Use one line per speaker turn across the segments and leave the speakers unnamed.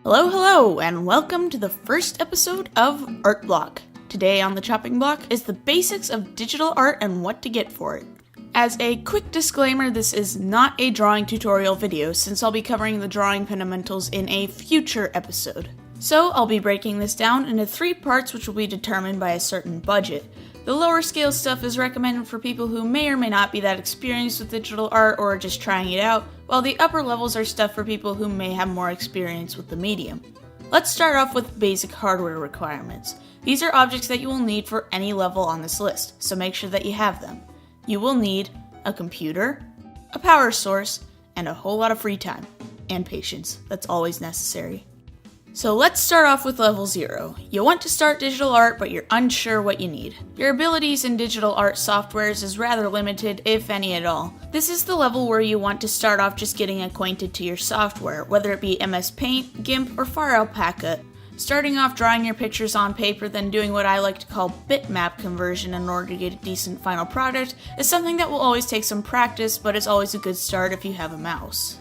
Hello, and welcome to the first episode of Art Block. Today on the chopping block is the basics of digital art and what to get for it. As a quick disclaimer, this is not a drawing tutorial video, since I'll be covering the drawing fundamentals in a future episode. So I'll be breaking this down into 3 parts, which will be determined by a certain budget. The lower scale stuff is recommended for people who may or may not be that experienced with digital art or are just trying it out, while the upper levels are stuff for people who may have more experience with the medium. Let's start off with basic hardware requirements. These are objects that you will need for any level on this list, so make sure that you have them. You will need a computer, a power source, and a whole lot of free time. And patience. That's always necessary. So let's start off with level 0. You want to start digital art, but you're unsure what you need. Your abilities in digital art softwares is rather limited, if any at all. This is the level where you want to start off just getting acquainted to your software, whether it be MS Paint, GIMP, or FireAlpaca. Starting off drawing your pictures on paper, then doing what I like to call bitmap conversion in order to get a decent final product is something that will always take some practice, but is always a good start if you have a mouse.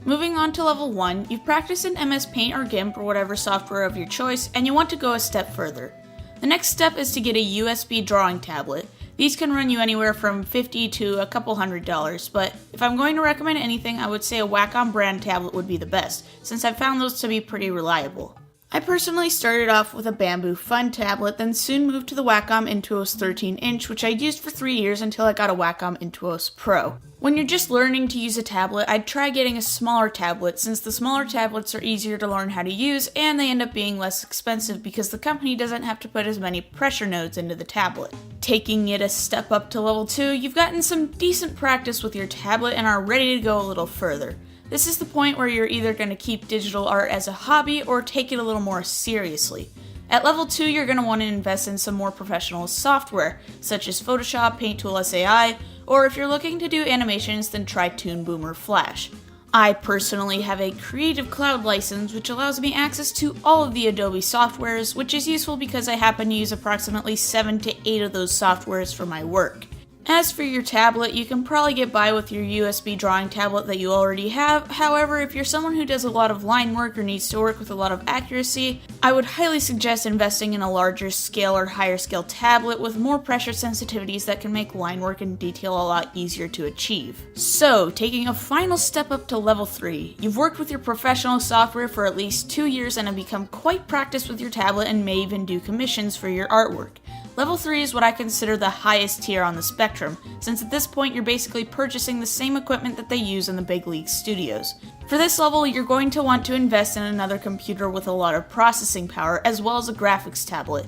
Moving on to level 1, you've practiced in MS Paint or GIMP or whatever software of your choice, and you want to go a step further. The next step is to get a USB drawing tablet. These can run you anywhere from $50 to a couple $100, but if I'm going to recommend anything, I would say a Wacom brand tablet would be the best, since I've found those to be pretty reliable. I personally started off with a Bamboo Fun tablet, then soon moved to the Wacom Intuos 13-inch, which I used for 3 years until I got a Wacom Intuos Pro. When you're just learning to use a tablet, I'd try getting a smaller tablet, since the smaller tablets are easier to learn how to use, and they end up being less expensive because the company doesn't have to put as many pressure nodes into the tablet. Taking it a step up to level 2, you've gotten some decent practice with your tablet and are ready to go a little further. This is the point where you're either going to keep digital art as a hobby or take it a little more seriously. At level 2, you're going to want to invest in some more professional software, such as Photoshop, Paint Tool SAI, or if you're looking to do animations, then try Toon Boom or Flash. I personally have a Creative Cloud license, which allows me access to all of the Adobe softwares, which is useful because I happen to use approximately 7 to 8 of those softwares for my work. As for your tablet, you can probably get by with your USB drawing tablet that you already have. However, if you're someone who does a lot of line work or needs to work with a lot of accuracy, I would highly suggest investing in a larger scale or higher scale tablet with more pressure sensitivities that can make line work and detail a lot easier to achieve. So, taking a final step up to level 3, you've worked with your professional software for at least 2 years and have become quite practiced with your tablet and may even do commissions for your artwork. Level 3 is what I consider the highest tier on the spectrum, since at this point you're basically purchasing the same equipment that they use in the big league studios. For this level, you're going to want to invest in another computer with a lot of processing power, as well as a graphics tablet.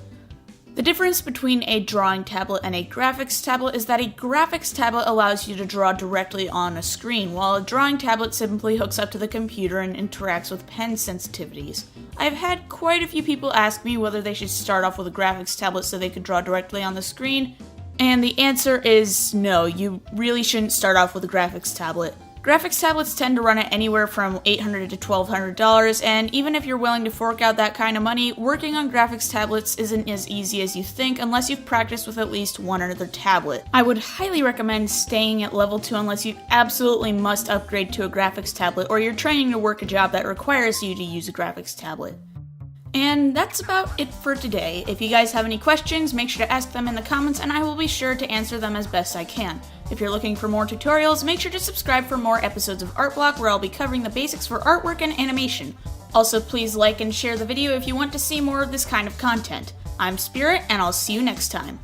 The difference between a drawing tablet and a graphics tablet is that a graphics tablet allows you to draw directly on a screen, while a drawing tablet simply hooks up to the computer and interacts with pen sensitivities. I've had quite a few people ask me whether they should start off with a graphics tablet so they could draw directly on the screen, and the answer is no, you really shouldn't start off with a graphics tablet. Graphics tablets tend to run at anywhere from $800 to $1,200, and even if you're willing to fork out that kind of money, working on graphics tablets isn't as easy as you think unless you've practiced with at least one other tablet. I would highly recommend staying at level 2 unless you absolutely must upgrade to a graphics tablet or you're training to work a job that requires you to use a graphics tablet. And that's about it for today. If you guys have any questions, make sure to ask them in the comments and I will be sure to answer them as best I can. If you're looking for more tutorials, make sure to subscribe for more episodes of Art Block where I'll be covering the basics for artwork and animation. Also, please like and share the video if you want to see more of this kind of content. I'm Spirit, and I'll see you next time.